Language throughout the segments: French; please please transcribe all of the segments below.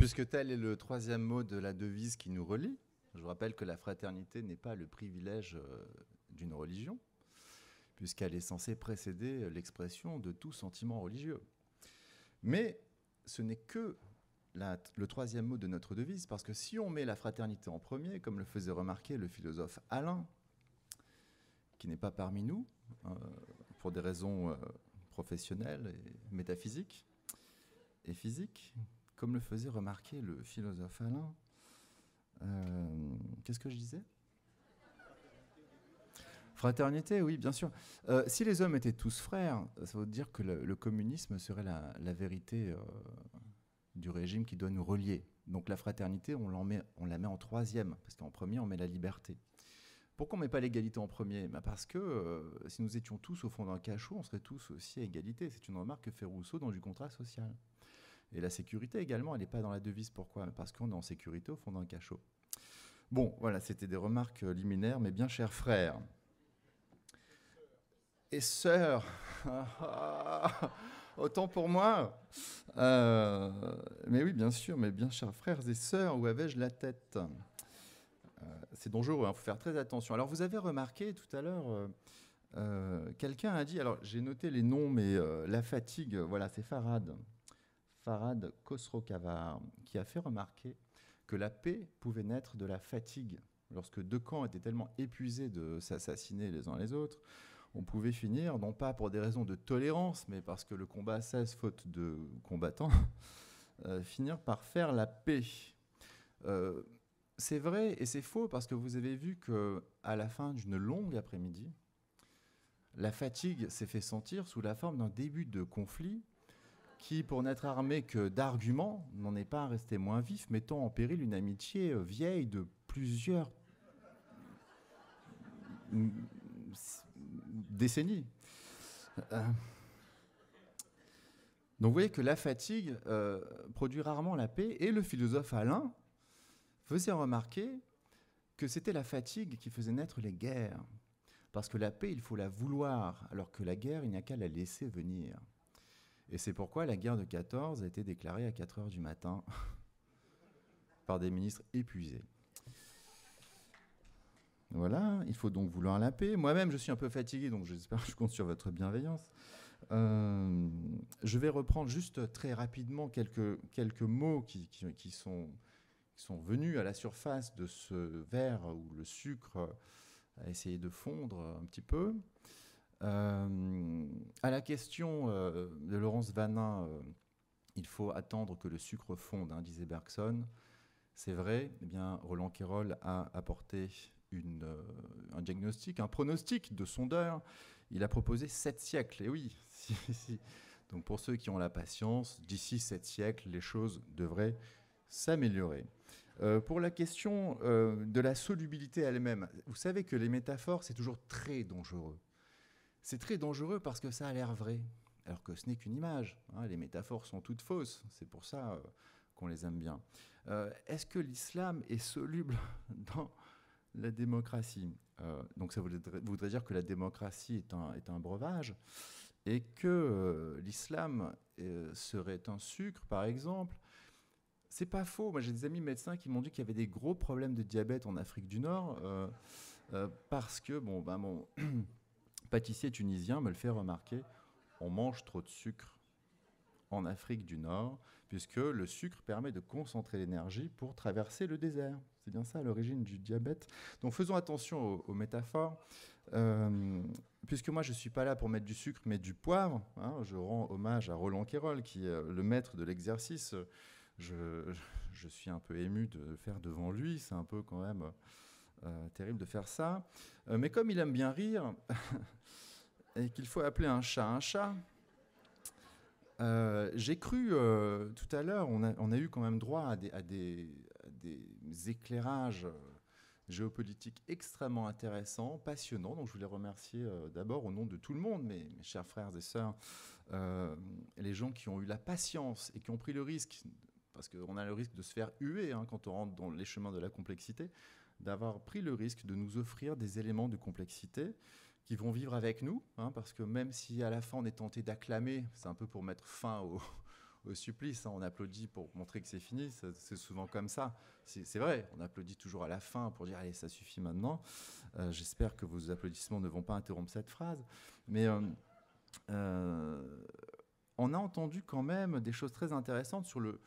puisque tel est le troisième mot de la devise qui nous relie, je vous rappelle que la fraternité n'est pas le privilège d'une religion, puisqu'elle est censée précéder l'expression de tout sentiment religieux. Mais ce n'est que le troisième mot de notre devise, parce que si on met la fraternité en premier, comme le faisait remarquer le philosophe Alain, qui n'est pas parmi nous, pour des raisons professionnelles et métaphysiques et physiques, comme le faisait remarquer le philosophe Alain, qu'est-ce que je disais ? Fraternité, oui, bien sûr. Si les hommes étaient tous frères, ça veut dire que le communisme serait la vérité du régime qui doit nous relier. Donc la fraternité, on la met en troisième, parce qu'en premier, on met la liberté. Pourquoi on ne met pas l'égalité en premier ? Parce que si nous étions tous au fond d'un cachot, on serait tous aussi à égalité. C'est une remarque que fait Rousseau dans du contrat social. Et la sécurité également, elle n'est pas dans la devise. Pourquoi ? Parce qu'on est en sécurité au fond d'un cachot. Bon, voilà, c'était des remarques liminaires, mais bien chers frères et sœurs, autant pour moi. Mais oui, bien sûr, mais bien chers frères et sœurs, où avais-je la tête ? C'est dangereux, il faut faire très attention. Alors, vous avez remarqué tout à l'heure, quelqu'un a dit, alors j'ai noté les noms, mais la fatigue, voilà, c'est Farhad Khosrow-Khavar, qui a fait remarquer que la paix pouvait naître de la fatigue. Lorsque deux camps étaient tellement épuisés de s'assassiner les uns les autres, on pouvait finir, non pas pour des raisons de tolérance, mais parce que le combat cesse faute de combattants, finir par faire la paix. C'est vrai et c'est faux parce que vous avez vu qu'à la fin d'une longue après-midi, la fatigue s'est fait sentir sous la forme d'un début de conflit qui, pour n'être armé que d'arguments, n'en est pas resté moins vif, mettant en péril une amitié vieille de plusieurs décennies. Donc vous voyez que la fatigue produit rarement la paix, et le philosophe Alain faisait remarquer que c'était la fatigue qui faisait naître les guerres. Parce que la paix, il faut la vouloir, alors que la guerre, il n'y a qu'à la laisser venir. Et c'est pourquoi la guerre de 14 a été déclarée à 4 heures du matin par des ministres épuisés. Voilà, il faut donc vouloir la paix. Moi-même, je suis un peu fatigué, donc j'espère que je compte sur votre bienveillance. Je vais reprendre juste très rapidement quelques mots qui sont venus à la surface de ce verre où le sucre a essayé de fondre un petit peu. À la question de Laurence Vanin, il faut attendre que le sucre fonde, disait Bergson. C'est vrai, eh bien, Roland Quérol a apporté un diagnostic, un pronostic de sondeur. Il a proposé 7 siècles. Et oui, si. Donc pour ceux qui ont la patience, d'ici 7 siècles, les choses devraient s'améliorer. Pour la question de la solubilité elle-même, vous savez que les métaphores, c'est toujours très dangereux. C'est très dangereux parce que ça a l'air vrai, alors que ce n'est qu'une image. Les métaphores sont toutes fausses, c'est pour ça qu'on les aime bien. Est-ce que l'islam est soluble dans la démocratie ? Donc ça voudrait dire que la démocratie est un breuvage et que l'islam serait un sucre, par exemple. C'est pas faux. Moi, j'ai des amis médecins qui m'ont dit qu'il y avait des gros problèmes de diabète en Afrique du Nord parce que, mon pâtissier tunisien me le fait remarquer, on mange trop de sucre en Afrique du Nord, puisque le sucre permet de concentrer l'énergie pour traverser le désert. C'est bien ça l'origine du diabète. Donc faisons attention aux métaphores, puisque moi je ne suis pas là pour mettre du sucre, mais du poivre. Je rends hommage à Roland Quérol, qui est le maître de l'exercice. Je suis un peu ému de le faire devant lui, c'est un peu quand même terrible de faire ça. Mais comme il aime bien rire, et qu'il faut appeler un chat, j'ai cru tout à l'heure, on a eu quand même droit à des éclairages géopolitiques extrêmement intéressants, passionnants. Donc je voulais remercier d'abord au nom de tout le monde, mes chers frères et sœurs, les gens qui ont eu la patience et qui ont pris le risque, parce qu'on a le risque de se faire huer quand on rentre dans les chemins de la complexité, d'avoir pris le risque de nous offrir des éléments de complexité qui vont vivre avec nous, parce que même si à la fin on est tenté d'acclamer, c'est un peu pour mettre fin au supplice. Hein. On applaudit pour montrer que c'est fini. C'est souvent comme ça. C'est vrai, on applaudit toujours à la fin pour dire « Allez, ça suffit maintenant ». J'espère que vos applaudissements ne vont pas interrompre cette phrase. Mais on a entendu quand même des choses très intéressantes sur le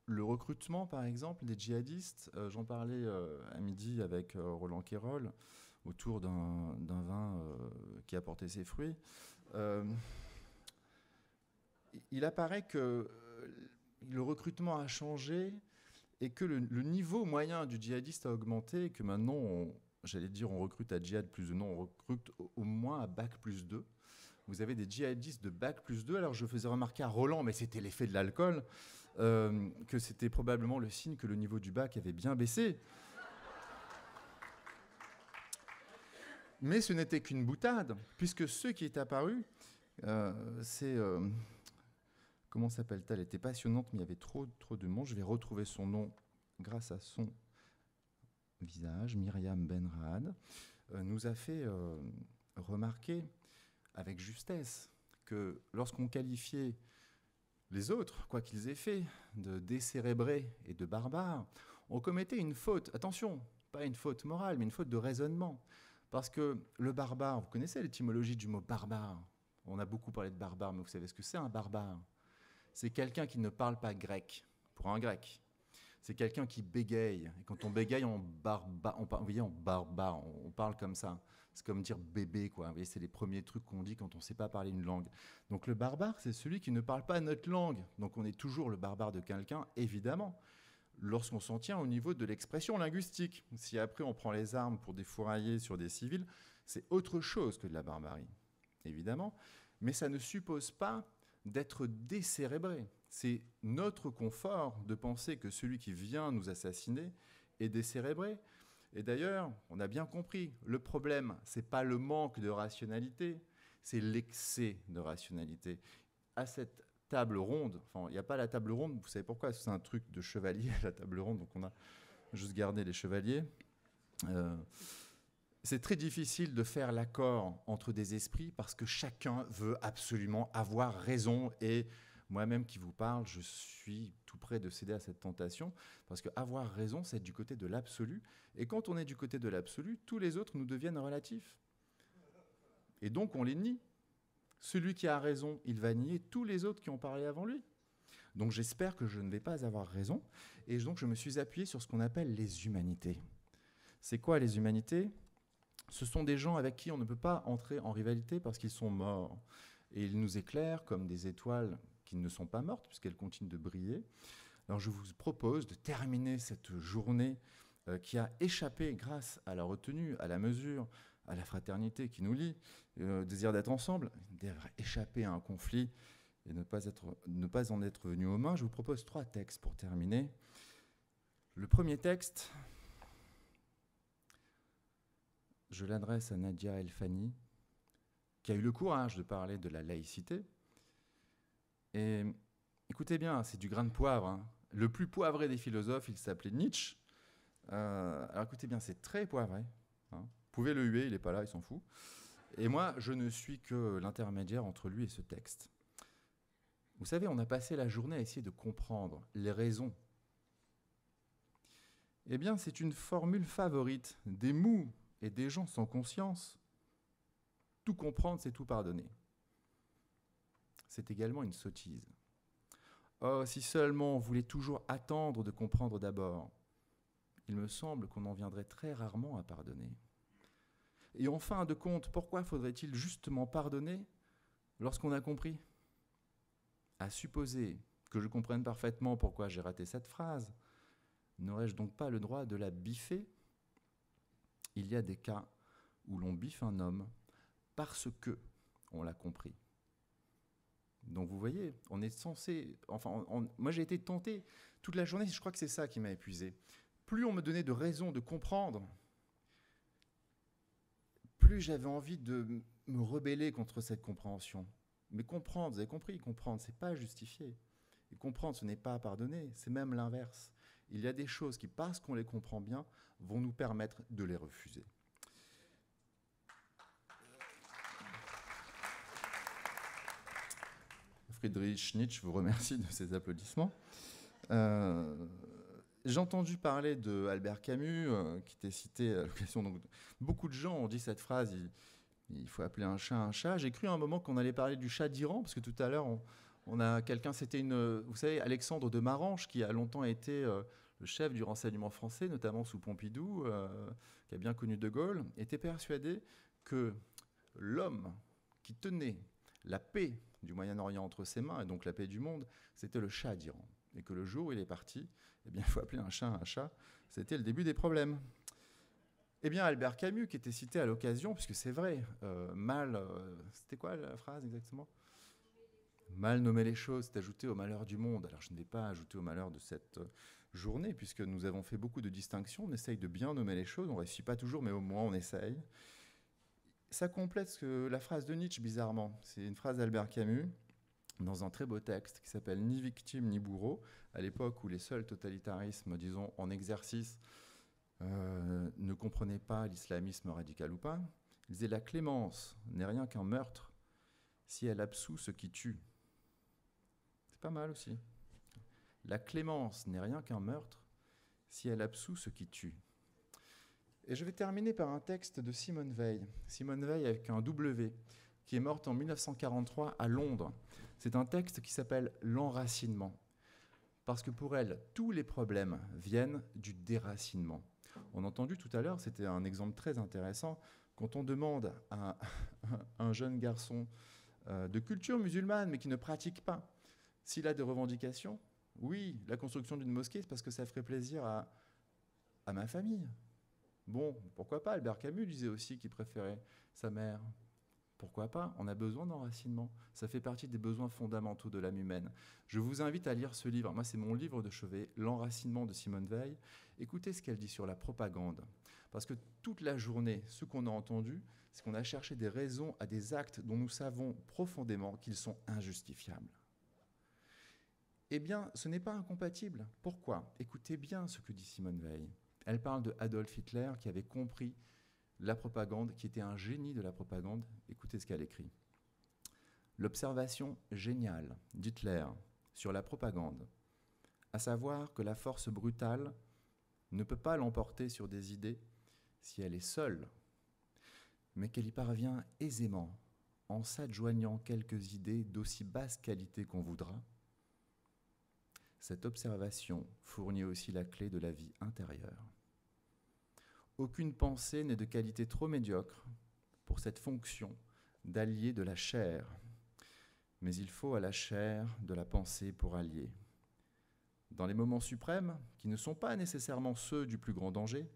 recrutement, par exemple, des djihadistes. J'en parlais à midi avec Roland Quérol autour d'un vin qui a porté ses fruits. Il apparaît que le recrutement a changé et que le niveau moyen du djihadiste a augmenté et que maintenant, j'allais dire, on recrute à djihad plus 2, non, on recrute au moins à bac plus 2. Vous avez des djihadistes de bac plus 2. Alors je faisais remarquer à Roland, mais c'était l'effet de l'alcool, que c'était probablement le signe que le niveau du bac avait bien baissé. Mais ce n'était qu'une boutade, puisque ce qui est apparu, c'est... comment s'appelle-t-elle? Elle était passionnante, mais il y avait trop de monde. Je vais retrouver son nom grâce à son visage. Myriam Benrahad nous a fait remarquer avec justesse que lorsqu'on qualifiait les autres, quoi qu'ils aient fait, de décérébrés et de barbares, on commettait une faute. Attention, pas une faute morale, mais une faute de raisonnement. Parce que le barbare, vous connaissez l'étymologie du mot barbare. On a beaucoup parlé de barbare, mais vous savez ce que c'est un barbare? C'est quelqu'un qui ne parle pas grec, pour un grec. C'est quelqu'un qui bégaye. Et quand on bégaye, on parle comme ça. C'est comme dire bébé, quoi. Vous voyez, c'est les premiers trucs qu'on dit quand on ne sait pas parler une langue. Donc le barbare, c'est celui qui ne parle pas notre langue. Donc on est toujours le barbare de quelqu'un, évidemment, lorsqu'on s'en tient au niveau de l'expression linguistique. Si après on prend les armes pour défourailler sur des civils, c'est autre chose que de la barbarie, évidemment. Mais ça ne suppose pas d'être décérébré. C'est notre confort de penser que celui qui vient nous assassiner est décérébré. Et d'ailleurs, on a bien compris, le problème, ce n'est pas le manque de rationalité, c'est l'excès de rationalité. À cette table ronde, enfin, il n'y a pas la table ronde, vous savez pourquoi? C'est un truc de chevalier, la table ronde, donc on a juste gardé les chevaliers. C'est très difficile de faire l'accord entre des esprits parce que chacun veut absolument avoir raison. Et moi-même qui vous parle, je suis tout près de céder à cette tentation parce qu'avoir raison, c'est être du côté de l'absolu. Et quand on est du côté de l'absolu, tous les autres nous deviennent relatifs. Et donc on les nie. Celui qui a raison, il va nier tous les autres qui ont parlé avant lui. Donc j'espère que je ne vais pas avoir raison. Et donc je me suis appuyé sur ce qu'on appelle les humanités. C'est quoi les humanités ? Ce sont des gens avec qui on ne peut pas entrer en rivalité parce qu'ils sont morts. Et ils nous éclairent comme des étoiles qui ne sont pas mortes puisqu'elles continuent de briller. Alors je vous propose de terminer cette journée qui a échappé grâce à la retenue, à la mesure, à la fraternité qui nous lie, désir d'être ensemble, échapper à un conflit et ne pas en être venu aux mains. Je vous propose 3 textes pour terminer. Le premier texte, je l'adresse à Nadia El-Fani, qui a eu le courage de parler de la laïcité. Et écoutez bien, c'est du grain de poivre. Hein. Le plus poivré des philosophes, il s'appelait Nietzsche. Alors écoutez bien, c'est très poivré. Hein. Vous pouvez le huer, il n'est pas là, il s'en fout. Et moi, je ne suis que l'intermédiaire entre lui et ce texte. Vous savez, on a passé la journée à essayer de comprendre les raisons. Eh bien, c'est une formule favorite des mous et des gens sans conscience. Tout comprendre, c'est tout pardonner. C'est également une sottise. Oh, si seulement on voulait toujours attendre de comprendre d'abord, il me semble qu'on en viendrait très rarement à pardonner. Et en fin de compte, pourquoi faudrait-il justement pardonner lorsqu'on a compris ? À supposer que je comprenne parfaitement pourquoi j'ai raté cette phrase, n'aurais-je donc pas le droit de la biffer ? Il y a des cas où l'on biffe un homme parce que on l'a compris. Donc vous voyez, on est censé... moi j'ai été tenté toute la journée, je crois que c'est ça qui m'a épuisé. Plus on me donnait de raisons de comprendre, plus j'avais envie de me rebeller contre cette compréhension. Mais comprendre, vous avez compris, comprendre, ce n'est pas justifier. Et comprendre, ce n'est pas pardonner, c'est même l'inverse. Il y a des choses qui, parce qu'on les comprend bien, vont nous permettre de les refuser. Friedrich Nietzsche vous remercie de ses applaudissements. J'ai entendu parler de Albert Camus, qui était cité à l'occasion. Donc, beaucoup de gens ont dit cette phrase, il faut appeler un chat un chat. J'ai cru à un moment qu'on allait parler du chat d'Iran, parce que tout à l'heure, on a quelqu'un, c'était vous savez, Alexandre de Marange, qui a longtemps été le chef du renseignement français, notamment sous Pompidou, qui a bien connu De Gaulle, était persuadé que l'homme qui tenait la paix du Moyen-Orient entre ses mains, et donc la paix du monde, c'était le Shah d'Iran. Et que le jour où il est parti, eh bien, il faut appeler un chat, c'était le début des problèmes. Eh bien, Albert Camus, qui était cité à l'occasion, puisque c'est vrai, c'était quoi la phrase exactement ? Mal nommer les choses, c'est ajouter au malheur du monde. Alors, je ne vais pas ajouter au malheur de cette journée, puisque nous avons fait beaucoup de distinctions, on essaye de bien nommer les choses, on ne réussit pas toujours, mais au moins on essaye. Ça complète la phrase de Nietzsche, bizarrement. C'est une phrase d'Albert Camus, dans un très beau texte qui s'appelle « Ni victime ni bourreau », à l'époque où les seuls totalitarismes, disons, en exercice, ne comprenaient pas l'islamisme radical ou pas. Il disait « La clémence n'est rien qu'un meurtre si elle absout ce qui tue ». C'est pas mal aussi. La clémence n'est rien qu'un meurtre si elle absout ce qui tue. Et je vais terminer par un texte de Simone Veil. Simone Veil avec un W, qui est morte en 1943 à Londres. C'est un texte qui s'appelle « L'enracinement ». Parce que pour elle, tous les problèmes viennent du déracinement. On a entendu tout à l'heure, c'était un exemple très intéressant, quand on demande à un jeune garçon de culture musulmane, mais qui ne pratique pas, s'il a des revendications, oui, la construction d'une mosquée, c'est parce que ça ferait plaisir à ma famille. Bon, pourquoi pas? Albert Camus disait aussi qu'il préférait sa mère. Pourquoi pas? On a besoin d'enracinement. Ça fait partie des besoins fondamentaux de l'âme humaine. Je vous invite à lire ce livre. Moi, c'est mon livre de chevet, L'enracinement de Simone Veil. Écoutez ce qu'elle dit sur la propagande. Parce que toute la journée, ce qu'on a entendu, c'est qu'on a cherché des raisons à des actes dont nous savons profondément qu'ils sont injustifiables. Eh bien, ce n'est pas incompatible. Pourquoi? Écoutez bien ce que dit Simone Veil. Elle parle de Adolf Hitler qui avait compris la propagande, qui était un génie de la propagande. Écoutez ce qu'elle écrit. L'observation géniale d'Hitler sur la propagande, à savoir que la force brutale ne peut pas l'emporter sur des idées si elle est seule, mais qu'elle y parvient aisément en s'adjoignant quelques idées d'aussi basse qualité qu'on voudra. Cette observation fournit aussi la clé de la vie intérieure. Aucune pensée n'est de qualité trop médiocre pour cette fonction d'allier de la chair, mais il faut à la chair de la pensée pour allier. Dans les moments suprêmes, qui ne sont pas nécessairement ceux du plus grand danger,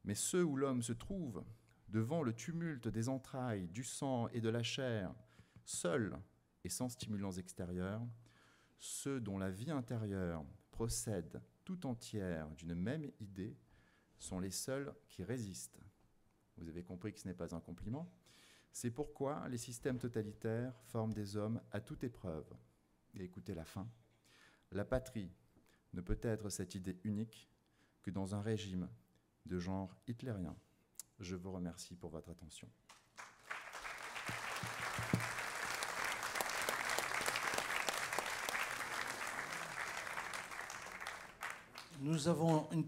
mais ceux où l'homme se trouve devant le tumulte des entrailles, du sang et de la chair, seul et sans stimulants extérieurs, ceux dont la vie intérieure procède tout entière d'une même idée sont les seuls qui résistent. Vous avez compris que ce n'est pas un compliment. C'est pourquoi les systèmes totalitaires forment des hommes à toute épreuve. Et écoutez la fin. La patrie ne peut être cette idée unique que dans un régime de genre hitlérien. Je vous remercie pour votre attention. Nous avons une